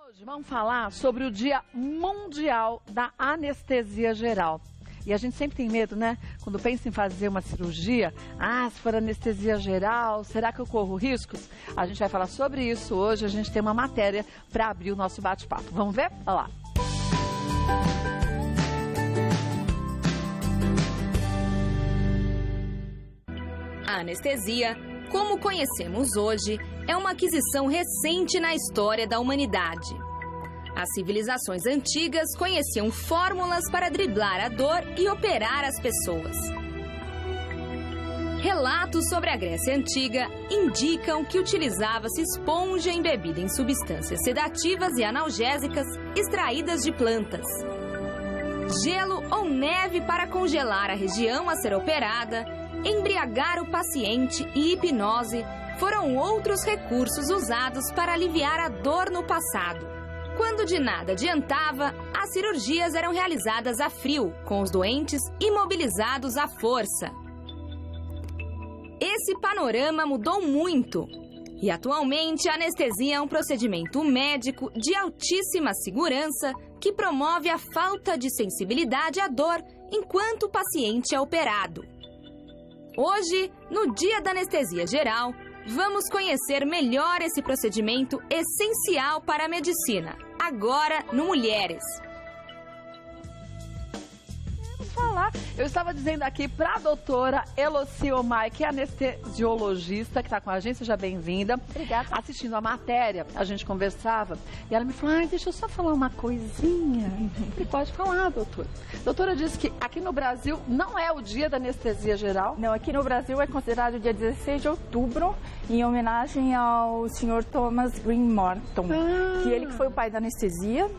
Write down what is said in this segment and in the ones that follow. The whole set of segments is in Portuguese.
Hoje vamos falar sobre o Dia Mundial da Anestesia Geral. E a gente sempre tem medo, né? Quando pensa em fazer uma cirurgia, se for anestesia geral, será que eu corro riscos? A gente vai falar sobre isso hoje, a gente tem uma matéria para abrir o nosso bate-papo. Vamos ver? Olha lá. A anestesia, como conhecemos hoje, é uma aquisição recente na história da humanidade. As civilizações antigas conheciam fórmulas para driblar a dor e operar as pessoas. Relatos sobre a Grécia Antiga indicam que utilizava-se esponja embebida em substâncias sedativas e analgésicas extraídas de plantas. Gelo ou neve para congelar a região a ser operada, embriagar o paciente e hipnose foram outros recursos usados para aliviar a dor no passado. Quando de nada adiantava, as cirurgias eram realizadas a frio, com os doentes imobilizados à força. Esse panorama mudou muito. E atualmente a anestesia é um procedimento médico de altíssima segurança que promove a falta de sensibilidade à dor enquanto o paciente é operado. Hoje, no Dia da Anestesia Geral, vamos conhecer melhor esse procedimento essencial para a medicina, agora no Mulheres. Eu estava dizendo aqui para a doutora Eloci Omai, que é anestesiologista, que está com a gente, seja bem-vinda. Obrigada. Assistindo a matéria, a gente conversava, e ela me falou, deixa eu só falar uma coisinha. Ele pode falar, doutora. A doutora disse que aqui no Brasil não é o dia da anestesia geral. Não, aqui no Brasil é considerado o dia 16 de outubro, em homenagem ao senhor Thomas Green Morton, que ele que foi o pai da anestesia.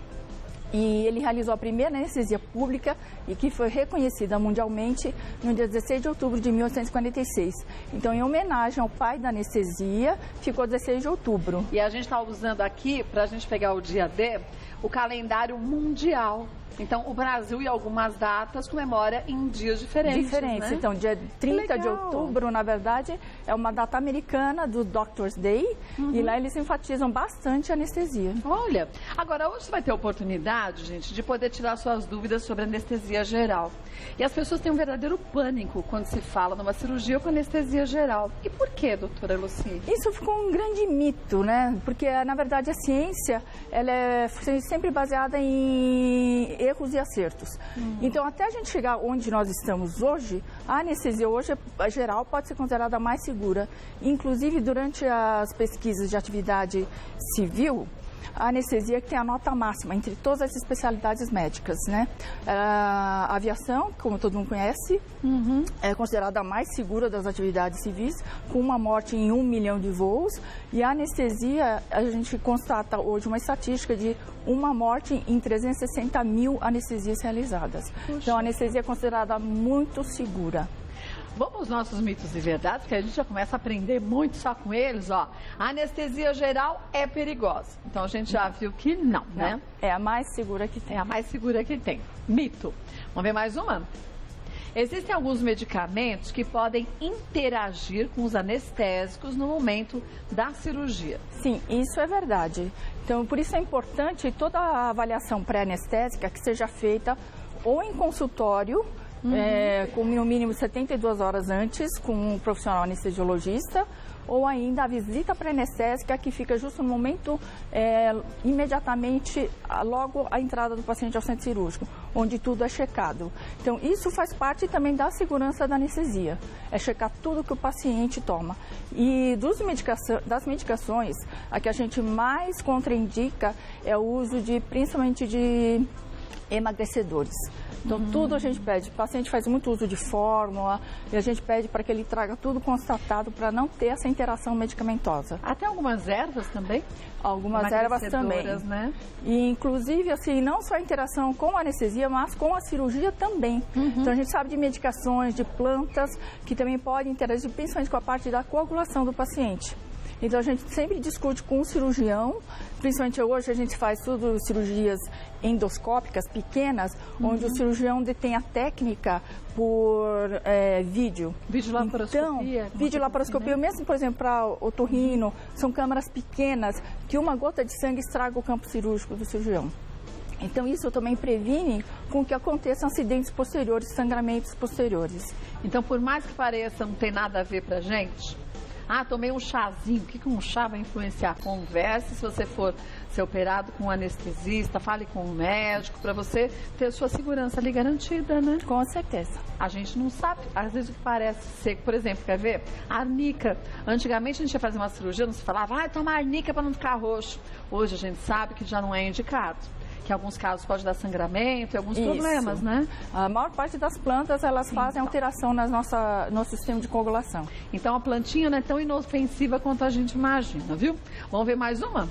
E ele realizou a primeira anestesia pública e que foi reconhecida mundialmente no dia 16 de outubro de 1846. Então, em homenagem ao pai da anestesia, ficou 16 de outubro. E a gente está usando aqui, para a gente pegar o dia D, o calendário mundial. Então, o Brasil, em algumas datas, comemora em dias diferentes, né? Então, dia 30 de outubro, na verdade, é uma data americana do Doctor's Day. E lá eles enfatizam bastante a anestesia. Olha, agora hoje você vai ter a oportunidade, gente, de poder tirar suas dúvidas sobre anestesia geral. E as pessoas têm um verdadeiro pânico quando se fala numa cirurgia com anestesia geral. E por quê, doutora Luci? Isso ficou um grande mito, né? Porque, na verdade, a ciência, ela é sempre baseada em erros e acertos. Então, até a gente chegar onde nós estamos hoje, a anestesia hoje, a geral, pode ser considerada a mais segura. Inclusive, durante as pesquisas de atividade civil, a anestesia que tem a nota máxima entre todas as especialidades médicas, né? A aviação, como todo mundo conhece, é considerada a mais segura das atividades civis, com uma morte em 1 milhão de voos. E a anestesia, a gente constata hoje uma estatística de uma morte em 360 mil anestesias realizadas. Puxa. Então, a anestesia é considerada muito segura. Vamos aos nossos mitos e verdades, porque a gente já começa a aprender muito só com eles, ó. A anestesia geral é perigosa. Então a gente já viu que não, né? É a mais segura que tem. É a mais segura que tem. Mito. Vamos ver mais uma? Existem alguns medicamentos que podem interagir com os anestésicos no momento da cirurgia. Sim, isso é verdade. Então, por isso é importante toda a avaliação pré-anestésica que seja feita ou em consultório, com no mínimo 72 horas antes, com um profissional anestesiologista, ou ainda a visita pré-anestésica que fica justo no momento, imediatamente, logo a entrada do paciente ao centro cirúrgico, onde tudo é checado. Então, isso faz parte também da segurança da anestesia, é checar tudo que o paciente toma. E das medicações, a que a gente mais contraindica é o uso principalmente de emagrecedores. Então, tudo a gente pede. O paciente faz muito uso de fórmula e a gente pede para que ele traga tudo constatado para não ter essa interação medicamentosa. Até algumas ervas também? Algumas ervas também. Né? E, inclusive, assim, não só a interação com a anestesia, mas com a cirurgia também. Então, a gente sabe de medicações, de plantas, que também podem interagir principalmente com a parte da coagulação do paciente. Então a gente sempre discute com o cirurgião, principalmente hoje a gente faz tudo cirurgias endoscópicas pequenas, onde o cirurgião detém a técnica por vídeo. Videolaparoscopia. Então, videolaparoscopia, mesmo, por exemplo, para otorrino, são câmaras pequenas que uma gota de sangue estraga o campo cirúrgico do cirurgião. Então, isso também previne com que aconteçam acidentes posteriores, sangramentos posteriores. Então, por mais que pareça, não tem nada a ver pra gente. Ah, tomei um chazinho. O que um chá vai influenciar? Converse se você for ser operado com um anestesista, fale com um médico, para você ter sua segurança ali garantida, né? Com certeza. A gente não sabe, às vezes o que parece ser, por exemplo, quer ver? Arnica. Antigamente a gente ia fazer uma cirurgia, não se falava, toma arnica para não ficar roxo. Hoje a gente sabe que já não é indicado. Que em alguns casos pode dar sangramento e alguns problemas, né? A maior parte das plantas, elas fazem alteração no nosso sistema de coagulação. Então a plantinha não é tão inofensiva quanto a gente imagina, viu? Vamos ver mais uma?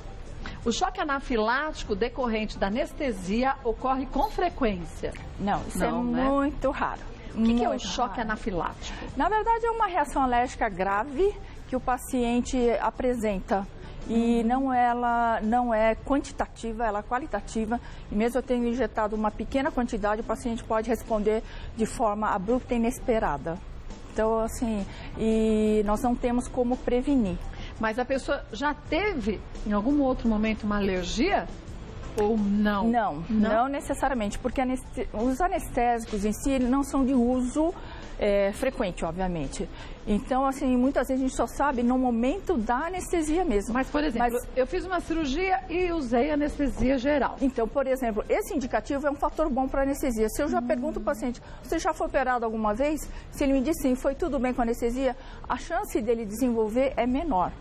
O choque anafilático decorrente da anestesia ocorre com frequência? Não, isso é muito raro. O que é o choque anafilático? Na verdade, é uma reação alérgica grave que o paciente apresenta. E ela não é quantitativa, ela é qualitativa. E mesmo eu tendo injetado uma pequena quantidade, o paciente pode responder de forma abrupta e inesperada. Então, assim, e nós não temos como prevenir. Mas a pessoa já teve, em algum outro momento, uma alergia? Ou não? Não necessariamente, porque os anestésicos em si não são de uso frequente, obviamente. Então, assim, muitas vezes a gente só sabe no momento da anestesia mesmo. Mas, por exemplo, eu fiz uma cirurgia e usei anestesia geral. Então, por exemplo, esse indicativo é um fator bom para anestesia. Se eu já pergunto ao paciente, você já foi operado alguma vez? Se ele me diz sim, foi tudo bem com a anestesia, a chance dele desenvolver é menor.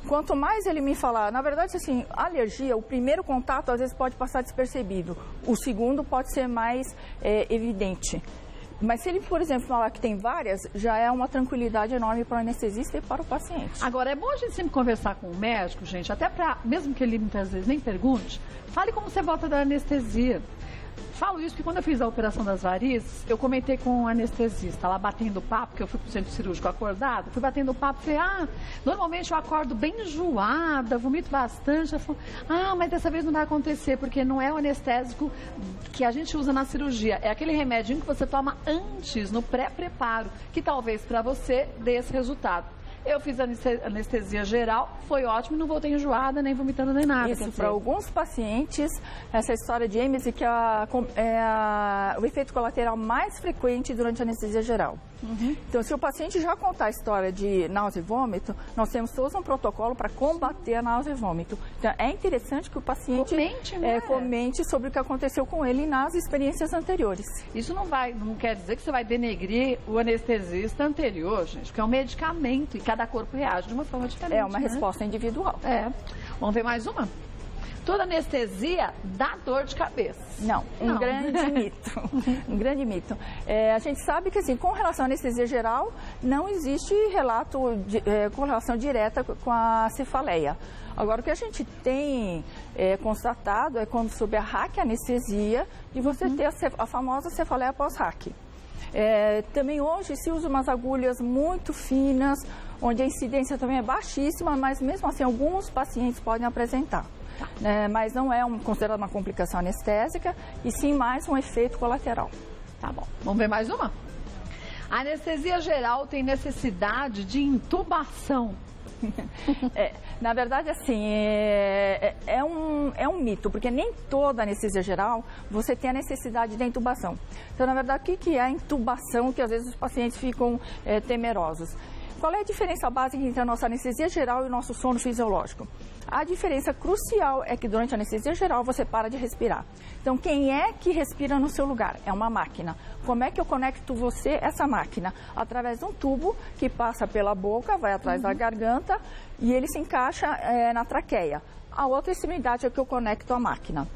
Quanto mais ele me falar, na verdade, assim, a alergia, o primeiro contato às vezes pode passar despercebido, o segundo pode ser mais evidente. Mas se ele, por exemplo, falar que tem várias, já é uma tranquilidade enorme para o anestesista e para o paciente. Agora, é bom a gente sempre conversar com o médico, gente, até para, mesmo que ele muitas vezes nem pergunte, fale como você volta da anestesia. Falo isso porque quando eu fiz a operação das varizes, eu comentei com o anestesista, lá batendo papo, porque eu fui pro centro cirúrgico acordado, fui batendo papo, falei, normalmente eu acordo bem enjoada, vomito bastante. Ela falou, mas dessa vez não vai acontecer, porque não é o anestésico que a gente usa na cirurgia, é aquele remedinho que você toma antes, no pré-preparo, que talvez para você dê esse resultado. Eu fiz anestesia geral, foi ótimo, não voltei enjoada, nem vomitando, nem nada. Isso, para alguns pacientes, essa história de êmese que é o efeito colateral mais frequente durante a anestesia geral. Então, se o paciente já contar a história de náusea e vômito, nós temos todos um protocolo para combater a náusea e vômito. Então, é interessante que o paciente comente sobre o que aconteceu com ele nas experiências anteriores. Isso não quer dizer que você vai denegrir o anestesista anterior, gente, porque é um medicamento e cada corpo reage de uma forma diferente. É uma resposta individual. Vamos ver mais uma? Toda anestesia dá dor de cabeça. Não. Grande mito. Um grande mito. A gente sabe que, assim, com relação à anestesia geral, não existe correlação direta com a cefaleia. Agora, o que a gente tem constatado é quando sob a raquianestesia e você ter a famosa cefaleia pós-raque. Também hoje se usa umas agulhas muito finas, onde a incidência também é baixíssima, mas mesmo assim alguns pacientes podem apresentar. Mas não é considerada uma complicação anestésica, e sim mais um efeito colateral. Tá bom. Vamos ver mais uma? A anestesia geral tem necessidade de intubação. Na verdade, assim, é um mito, porque nem toda anestesia geral você tem a necessidade da intubação. Então, na verdade, o que é a intubação, que às vezes os pacientes ficam temerosos? Qual é a diferença básica entre a nossa anestesia geral e o nosso sono fisiológico? A diferença crucial é que durante a anestesia geral você para de respirar. Então, quem é que respira no seu lugar? É uma máquina. Como é que eu conecto você a essa máquina? Através de um tubo que passa pela boca, vai atrás da garganta e ele se encaixa na traqueia. A outra extremidade é que eu conecto a máquina.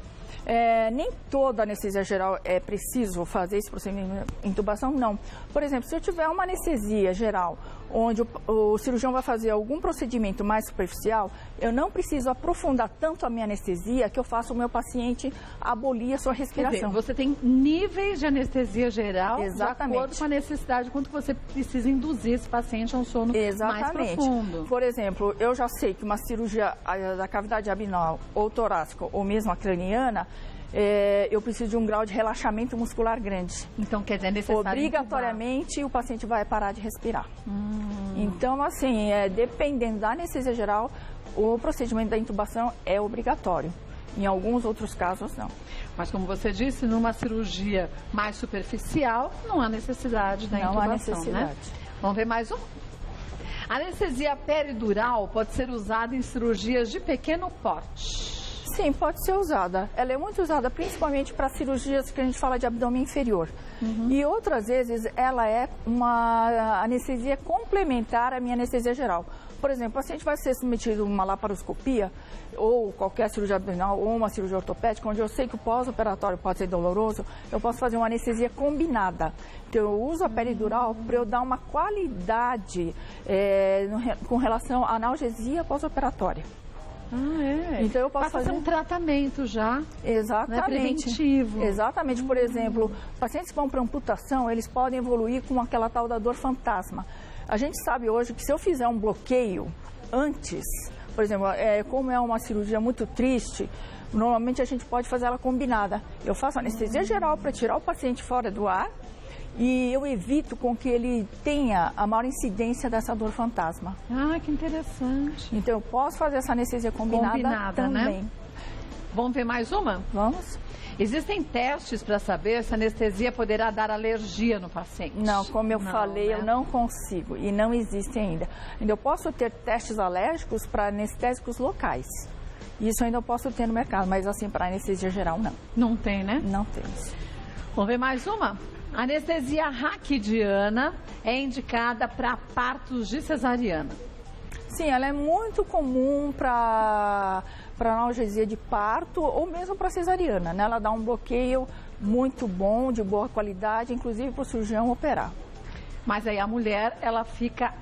Nem toda anestesia geral é preciso fazer esse procedimento de intubação, não. Por exemplo, se eu tiver uma anestesia geral, onde o cirurgião vai fazer algum procedimento mais superficial, eu não preciso aprofundar tanto a minha anestesia que eu faço o meu paciente abolir a sua respiração. Quer dizer, você tem níveis de anestesia geral. Exatamente. De acordo com a necessidade, quanto você precisa induzir esse paciente a um sono mais profundo. Por exemplo, eu já sei que uma cirurgia da cavidade abdominal ou torácica ou mesmo a craniana, eu preciso de um grau de relaxamento muscular grande. Então, quer dizer, é necessário obrigatoriamente o paciente vai parar de respirar. Então, assim, dependendo da anestesia geral, o procedimento da intubação é obrigatório. Em alguns outros casos, não. Mas, como você disse, numa cirurgia mais superficial, não há necessidade da intubação, não há necessidade. Né? Vamos ver mais um? A anestesia peridural pode ser usada em cirurgias de pequeno porte. Sim, pode ser usada. Ela é muito usada principalmente para cirurgias que a gente fala de abdômen inferior. E outras vezes ela é uma anestesia complementar à minha anestesia geral. Por exemplo, o paciente vai ser submetido a uma laparoscopia ou qualquer cirurgia abdominal ou uma cirurgia ortopédica, onde eu sei que o pós-operatório pode ser doloroso, eu posso fazer uma anestesia combinada. Então, eu uso a peridural para eu dar uma qualidade com relação à analgesia pós-operatória. Então eu posso fazer um tratamento já. Exatamente. Né, preventivo. Exatamente. Por exemplo, pacientes que vão para amputação, eles podem evoluir com aquela tal da dor fantasma. A gente sabe hoje que se eu fizer um bloqueio antes, por exemplo, como é uma cirurgia muito triste, normalmente a gente pode fazer ela combinada. Eu faço anestesia geral para tirar o paciente fora do ar e eu evito com que ele tenha a maior incidência dessa dor fantasma. Ah, que interessante. Então eu posso fazer essa anestesia combinada também. Né? Vamos ver mais uma? Vamos. Existem testes para saber se a anestesia poderá dar alergia no paciente? Não, como eu falei, né? Eu não consigo e não existe ainda. Eu posso ter testes alérgicos para anestésicos locais. Isso ainda eu posso ter no mercado, mas assim, para anestesia geral, não. Não tem, né? Não temos. Vamos ver mais uma? A anestesia raquidiana é indicada para partos de cesariana. Sim, ela é muito comum para analgesia de parto ou mesmo para cesariana, né? Ela dá um bloqueio muito bom, de boa qualidade, inclusive para o cirurgião operar. Mas aí a mulher, ela fica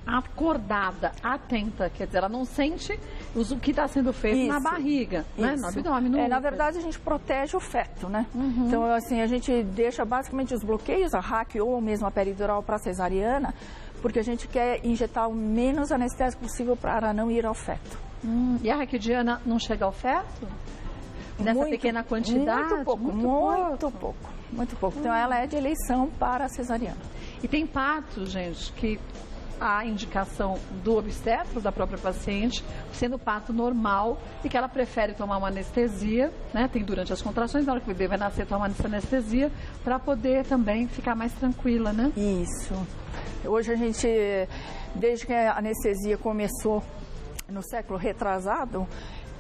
acordada, atenta, quer dizer, ela não sente o que está sendo feito na barriga, né? No abdômen, no na verdade, a gente protege o feto, né? Então, assim, a gente deixa basicamente os bloqueios, a RAC ou mesmo a peridural para cesariana, porque a gente quer injetar o menos anestésico possível para não ir ao feto. E a raquidiana não chega ao feto? Nessa pequena quantidade? Muito pouco. Então, ela é de eleição para a cesariana. E tem partos, gente, que a indicação do obstetra, da própria paciente, sendo parto normal e que ela prefere tomar uma anestesia, né? Tem durante as contrações, na hora que o bebê vai nascer, tomar essa anestesia, para poder também ficar mais tranquila, né? Isso. Hoje a gente, desde que a anestesia começou no século retrasado,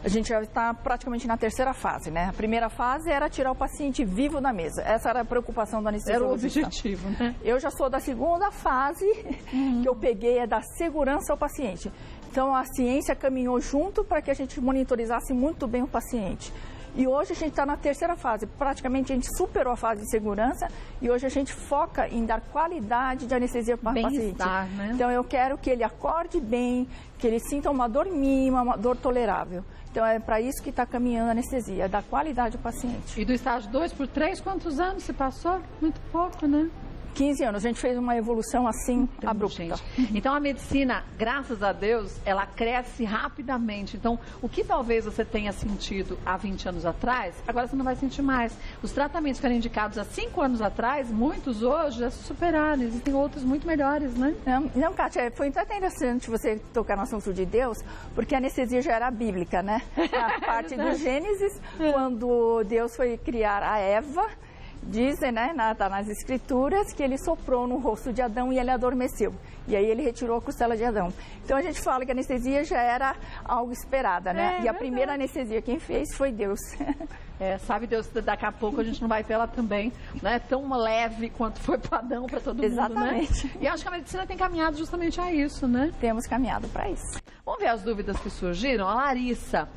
a gente já está praticamente na terceira fase, né? A primeira fase era tirar o paciente vivo da mesa. Essa era a preocupação do anestesiologista. Era o objetivo, né? Eu já sou da segunda fase, que eu peguei, é da segurança ao paciente. Então, a ciência caminhou junto para que a gente monitorizasse muito bem o paciente. E hoje a gente está na terceira fase. Praticamente a gente superou a fase de segurança e hoje a gente foca em dar qualidade de anestesia para o paciente. Né? Então, eu quero que ele acorde bem, que ele sinta uma dor mínima, uma dor tolerável. Então, é para isso que está caminhando a anestesia, dar qualidade ao paciente. E do estágio 2 por 3, quantos anos se passou? Muito pouco, né? 15 anos. A gente fez uma evolução assim, abrupta. Gente. Então, a medicina, graças a Deus, ela cresce rapidamente. Então, o que talvez você tenha sentido há 20 anos atrás, agora você não vai sentir mais. Os tratamentos que eram indicados há 5 anos atrás, muitos hoje já se superaram. Existem outros muito melhores, né? Não, Kátia, foi até interessante você tocar no assunto de Deus, porque a anestesia já era bíblica, né? A parte do Gênesis, quando Deus foi criar a Eva, dizem, né, nas escrituras, que ele soprou no rosto de Adão e ele adormeceu. E aí ele retirou a costela de Adão. Então a gente fala que a anestesia já era algo esperada, né? E a primeira anestesia quem fez foi Deus. Sabe Deus, daqui a pouco a gente não vai ter ela também, né? Tão leve quanto foi para Adão, para todo mundo, Exatamente. Né? E acho que a medicina tem caminhado justamente a isso, né? Temos caminhado para isso. Vamos ver as dúvidas que surgiram. A Larissa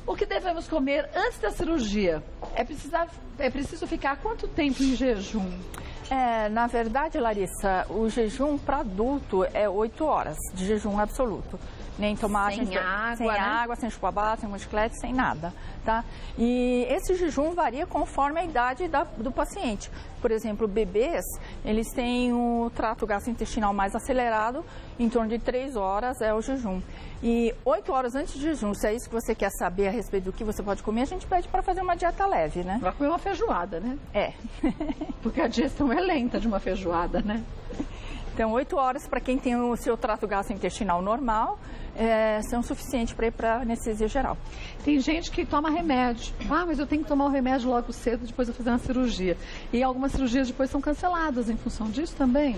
O que devemos comer antes da cirurgia? É preciso ficar quanto tempo em jejum? Na verdade, Larissa, o jejum para adulto é 8 horas de jejum absoluto. Nem tomar sem água, água, sem chupabá, sem chiclete, sem nada, tá? E esse jejum varia conforme a idade do paciente. Por exemplo, bebês, eles têm o trato gastrointestinal mais acelerado, em torno de 3 horas é o jejum. E 8 horas antes do jejum, se é isso que você quer saber a respeito do que você pode comer, a gente pede para fazer uma dieta leve, né? Vai comer uma feijoada, né? É. Porque a digestão é lenta de uma feijoada, né? Então, 8 horas para quem tem o seu trato gastrointestinal normal são suficientes para ir para anestesia geral. Tem gente que toma remédio. Mas eu tenho que tomar o remédio logo cedo, depois eu fazer uma cirurgia. E algumas cirurgias depois são canceladas em função disso também?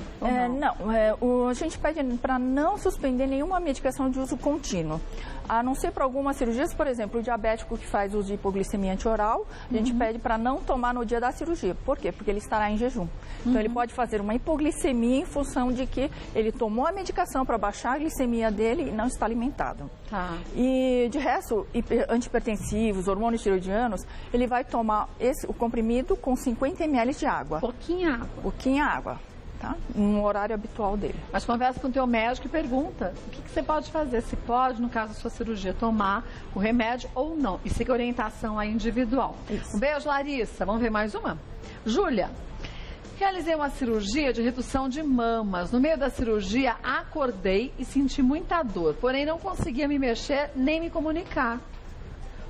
Não, a gente pede para não suspender nenhuma medicação de uso contínuo. A não ser para algumas cirurgias, por exemplo, o diabético que faz uso de hipoglicemia antioral, a gente pede para não tomar no dia da cirurgia. Por quê? Porque ele estará em jejum. Então, ele pode fazer uma hipoglicemia em função de que ele tomou a medicação para baixar a glicemia dele e não está alimentado. Tá. E, de resto, antihipertensivos, hormônios tiroidianos, ele vai tomar o comprimido com 50 ml de água. Pouquinha água. Pouquinha água. Tá? No horário habitual dele. Mas conversa com o teu médico e pergunta o que você pode fazer, se pode, no caso da sua cirurgia, tomar o remédio ou não. E siga a orientação aí individual. Isso. Um beijo, Larissa. Vamos ver mais uma? Júlia, realizei uma cirurgia de redução de mamas. No meio da cirurgia, acordei e senti muita dor, porém não conseguia me mexer nem me comunicar.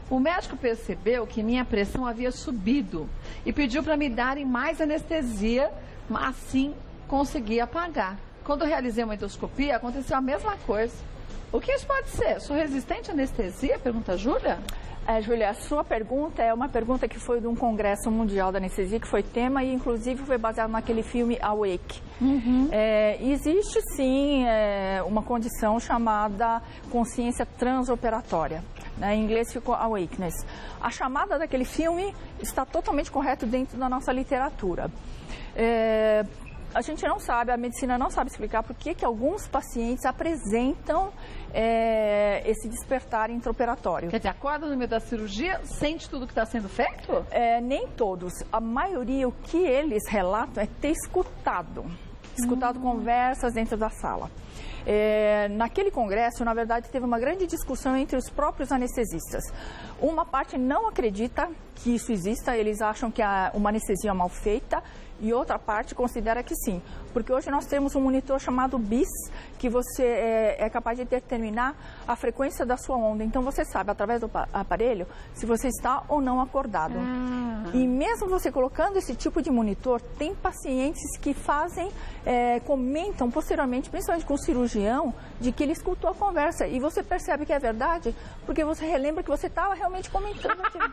O médico percebeu que minha pressão havia subido e pediu para me darem mais anestesia, assim consegui apagar. Quando realizei uma endoscopia, aconteceu a mesma coisa. O que isso pode ser? Sou resistente à anestesia? Pergunta a Júlia. Júlia, a sua pergunta é uma pergunta que foi de um congresso mundial da anestesia, que foi tema e inclusive foi baseado naquele filme Awake. Existe sim uma condição chamada consciência transoperatória. Em inglês ficou awakeness. A chamada daquele filme está totalmente correto dentro da nossa literatura. A gente não sabe, a medicina não sabe explicar por que alguns pacientes apresentam esse despertar intraoperatório. Quer dizer, acorda no meio da cirurgia, sente tudo que está sendo feito? Nem todos. A maioria, o que eles relatam é ter escutado conversas dentro da sala. Naquele congresso, na verdade, teve uma grande discussão entre os próprios anestesistas. Uma parte não acredita que isso exista, eles acham que é uma anestesia mal feita, e outra parte considera que sim, porque hoje nós temos um monitor chamado BIS, que você é capaz de determinar a frequência da sua onda. Então você sabe, através do aparelho, se você está ou não acordado. E mesmo você colocando esse tipo de monitor, tem pacientes que comentam posteriormente, principalmente com o cirurgião, de que ele escutou a conversa. E você percebe que é verdade, porque você relembra que você estava realmente comentando aquilo.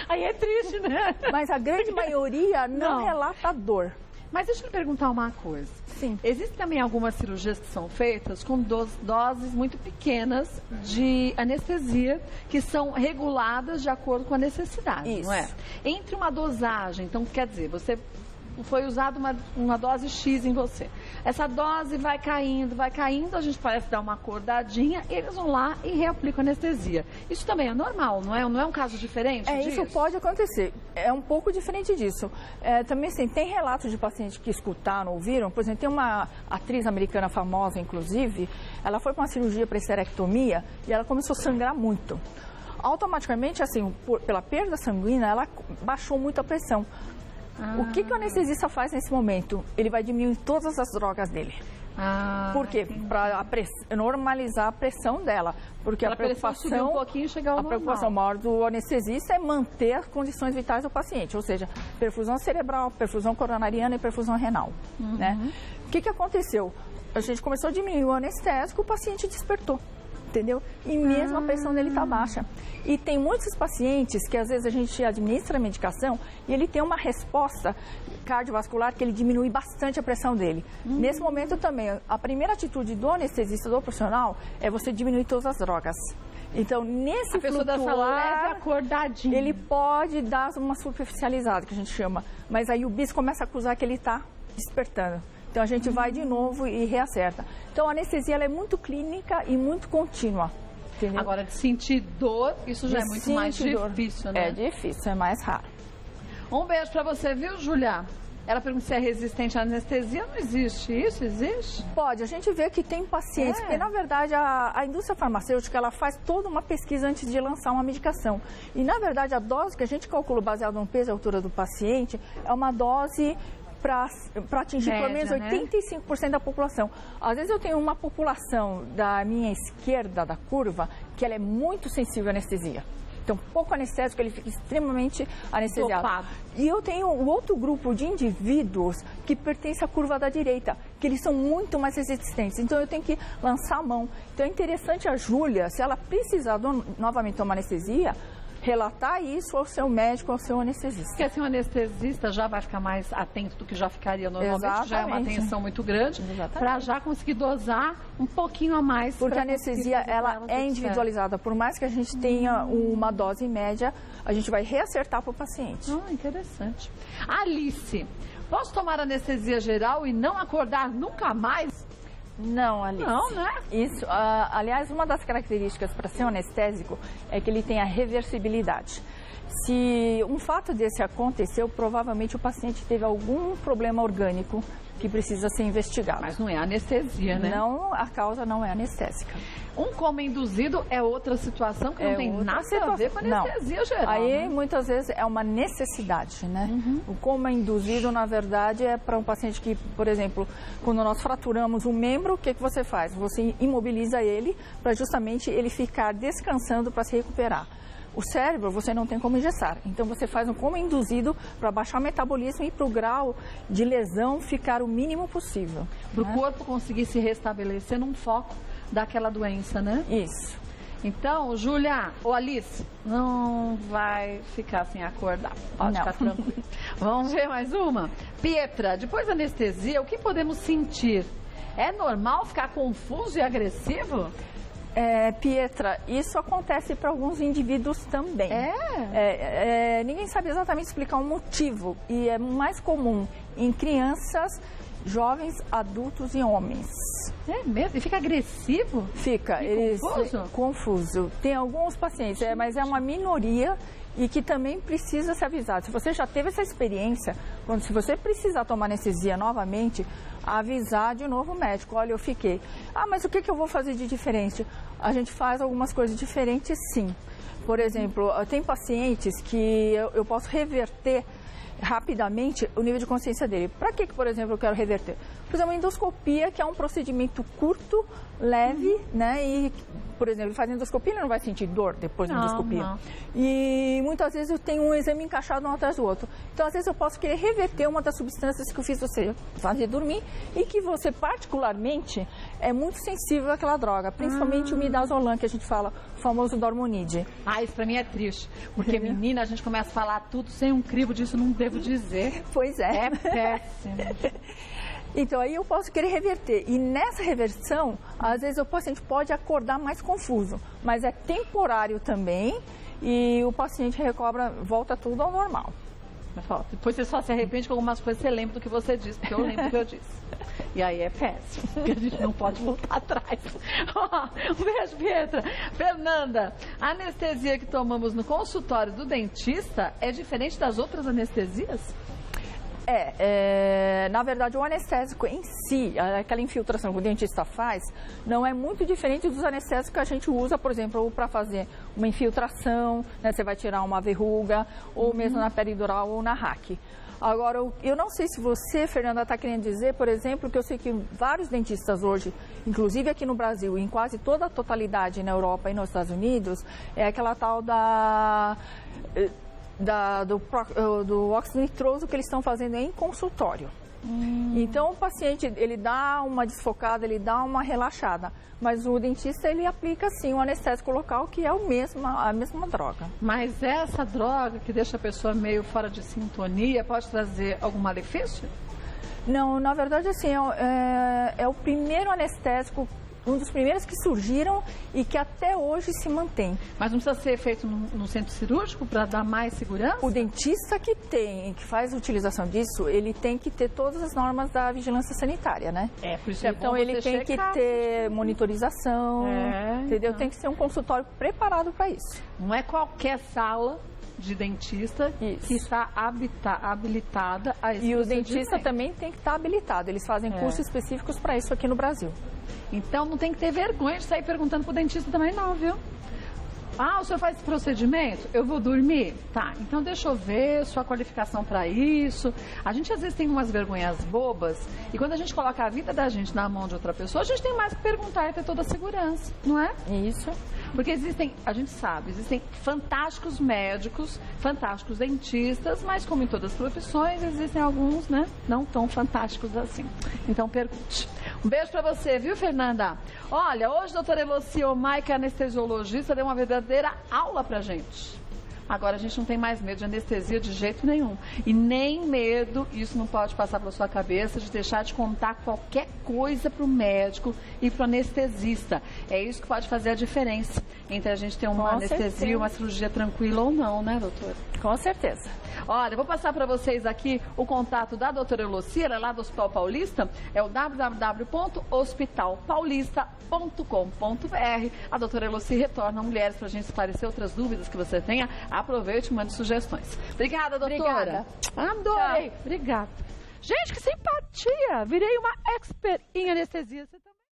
Aí é triste, né? Mas a grande maioria não relata dor. Mas deixa eu lhe perguntar uma coisa. Sim. Existem também algumas cirurgias que são feitas com doses muito pequenas de anestesia, que são reguladas de acordo com a necessidade, Isso. não é? Entre uma dosagem, então quer dizer, foi usada uma dose X em você. Essa dose vai caindo, a gente parece dar uma acordadinha, eles vão lá e reaplicam anestesia. Isso também é normal, não é? Não é um caso diferente disso? Isso pode acontecer. É um pouco diferente disso. Também, assim, tem relatos de pacientes que escutaram, ouviram. Por exemplo, tem uma atriz americana famosa, inclusive, ela foi para uma cirurgia para esterectomia e ela começou a sangrar muito. Automaticamente, assim, pela perda sanguínea, ela baixou muito a pressão. O que o anestesista faz nesse momento? Ele vai diminuir todas as drogas dele. Por quê? Para normalizar a pressão dela. Porque a preocupação subir um pouquinho e chegar ao normal. A preocupação maior do anestesista é manter as condições vitais do paciente, ou seja, perfusão cerebral, perfusão coronariana e perfusão renal. Né? O que aconteceu? A gente começou a diminuir o anestésico, o paciente despertou. Entendeu? E mesmo a pressão dele está baixa. E tem muitos pacientes que às vezes a gente administra a medicação e ele tem uma resposta cardiovascular que ele diminui bastante a pressão dele. Nesse momento também, a primeira atitude do anestesista, do profissional, é você diminuir todas as drogas. Então, nesse flutuar, acordadinho, ele pode dar uma superficializada, que a gente chama. Mas aí o BIS começa a acusar que ele está despertando. Então, a gente vai de novo e reacerta. Então, a anestesia ela é muito clínica e muito contínua. Entendeu? Agora, de sentir dor, isso já é muito mais difícil, né? É difícil, é mais raro. Um beijo pra você, viu, Júlia? Ela pergunta se é resistente à anestesia. Não existe isso? Existe? Pode. A gente vê que tem pacientes, porque na verdade a indústria farmacêutica ela faz toda uma pesquisa antes de lançar uma medicação. E na verdade a dose que a gente calcula baseada no peso e altura do paciente é uma dose para atingir pelo menos 85% da população. Às vezes eu tenho uma população da minha esquerda da curva que ela é muito sensível à anestesia. Então, pouco anestésico, ele fica extremamente anestesiado. Topado. E eu tenho um outro grupo de indivíduos que pertence à curva da direita, que eles são muito mais resistentes. Então, eu tenho que lançar a mão. Então, é interessante a Júlia, se ela precisar novamente tomar anestesia, relatar isso ao seu médico, ao seu anestesista. Porque assim, o anestesista já vai ficar mais atento do que já ficaria normalmente, que já é uma atenção muito grande, para já conseguir dosar um pouquinho a mais. Porque a anestesia, ela é individualizada. Por mais que a gente tenha uma dose média, a gente vai reacertar para o paciente. Interessante. Alice, posso tomar anestesia geral e não acordar nunca mais? Não, Alice. Não, né? Isso, aliás, uma das características para ser um anestésico é que ele tem a reversibilidade. Se um fato desse aconteceu, provavelmente o paciente teve algum problema orgânico que precisa ser investigado. Mas não é anestesia, né? Não, a causa não é anestésica. Um coma induzido é outra situação que não tem nada a ver com anestesia geral. Aí, muitas vezes, é uma necessidade, né? O coma induzido, na verdade, é para um paciente que, por exemplo, quando nós fraturamos um membro, o que você faz? Você imobiliza ele para justamente ele ficar descansando para se recuperar. O cérebro você não tem como engessar, então você faz um coma induzido para baixar o metabolismo e para o grau de lesão ficar o mínimo possível. Para o corpo conseguir se restabelecer num foco daquela doença, né? Isso. Então, Júlia, ou Alice, não vai ficar sem acordar, pode ficar tranquilo. Vamos ver mais uma? Pietra, depois da anestesia, o que podemos sentir? É normal ficar confuso e agressivo? Pietra, isso acontece para alguns indivíduos também. Ninguém sabe exatamente explicar o motivo e é mais comum em crianças, jovens, adultos e homens. É mesmo? E fica agressivo? Fica. Confuso? Tem alguns pacientes, mas é uma minoria e que também precisa ser avisado. Se você já teve essa experiência, se você precisar tomar anestesia novamente, avisar de novo o médico. Olha, eu fiquei. Mas o que eu vou fazer de diferente? A gente faz algumas coisas diferentes, sim. Por exemplo, tem pacientes que eu posso reverter rapidamente o nível de consciência dele. Para que, por exemplo, eu quero reverter? Por exemplo, a endoscopia, que é um procedimento curto, leve, né? E, por exemplo, fazendo endoscopia, ele não vai sentir dor depois da endoscopia. Não. E muitas vezes eu tenho um exame encaixado um atrás do outro. Então, às vezes, eu posso querer reverter uma das substâncias que eu fiz você fazer dormir e que você, particularmente, é muito sensível àquela droga, principalmente o midazolam, que a gente fala, o famoso Dormonide. Isso pra mim é triste, porque menina, a gente começa a falar tudo sem um crivo disso, não devo dizer. Pois é. É péssimo. Então, aí eu posso querer reverter. E nessa reversão, às vezes o paciente pode acordar mais confuso, mas é temporário também e o paciente recobra, volta tudo ao normal. Depois você só se arrepende com algumas coisas, você lembra do que você disse, porque eu lembro do que eu disse. E aí é péssimo, porque a gente não pode voltar atrás. Um beijo, Pietra. Fernanda, a anestesia que tomamos no consultório do dentista é diferente das outras anestesias? Na verdade, o anestésico em si, aquela infiltração que o dentista faz, não é muito diferente dos anestésicos que a gente usa, por exemplo, para fazer uma infiltração, né, você vai tirar uma verruga, ou mesmo na peridural ou na RAC. Agora, eu não sei se você, Fernanda, está querendo dizer, por exemplo, que eu sei que vários dentistas hoje, inclusive aqui no Brasil, em quase toda a totalidade na Europa e nos Estados Unidos, é aquela tal do óxido nitroso que eles estão fazendo em consultório. Então o paciente, ele dá uma desfocada, ele dá uma relaxada, mas o dentista, ele aplica sim um anestésico local, que é a mesma droga. Mas essa droga que deixa a pessoa meio fora de sintonia pode trazer algum malefício? Não, na verdade assim, é o primeiro anestésico Um dos primeiros que surgiram e que até hoje se mantém. Mas não precisa ser feito no centro cirúrgico para dar mais segurança? O dentista que faz a utilização disso, ele tem que ter todas as normas da vigilância sanitária, né? Por isso é então bom ele você tem checar. que ter monitorização, entendeu? Então. Tem que ser um consultório preparado para isso. Não é qualquer sala de dentista que está habilitada a esse E o procedimento. dentista também tem que estar habilitado. Eles fazem cursos específicos para isso aqui no Brasil. Então não tem que ter vergonha de sair perguntando pro dentista também não, viu? Ah, o senhor faz esse procedimento? Eu vou dormir? Tá, então deixa eu ver sua qualificação para isso. A gente às vezes tem umas vergonhas bobas e quando a gente coloca a vida da gente na mão de outra pessoa, a gente tem mais que perguntar e ter toda a segurança, não é? Isso. Porque existem, a gente sabe, existem fantásticos médicos, fantásticos dentistas, mas como em todas as profissões, existem alguns, né, não tão fantásticos assim. Então pergunte. Um beijo pra você, viu, Fernanda? Olha, hoje a doutora Eloci Omai, que é anestesiologista, deu uma verdadeira aula pra gente. Agora a gente não tem mais medo de anestesia de jeito nenhum. E nem medo, isso não pode passar pela sua cabeça, de deixar de contar qualquer coisa para o médico e para o anestesista. É isso que pode fazer a diferença entre a gente ter uma anestesia e uma cirurgia tranquila ou não, né, doutora? Com certeza. Olha, eu vou passar para vocês aqui o contato da doutora Eloci, ela é lá do Hospital Paulista, é o www.hospitalpaulista.com.br. A doutora Eloci retorna a mulheres para a gente esclarecer outras dúvidas que você tenha. Aproveite e mande sugestões. Obrigada, doutora. Obrigada. Adorei. Obrigada. Gente, que simpatia. Virei uma expert em anestesia.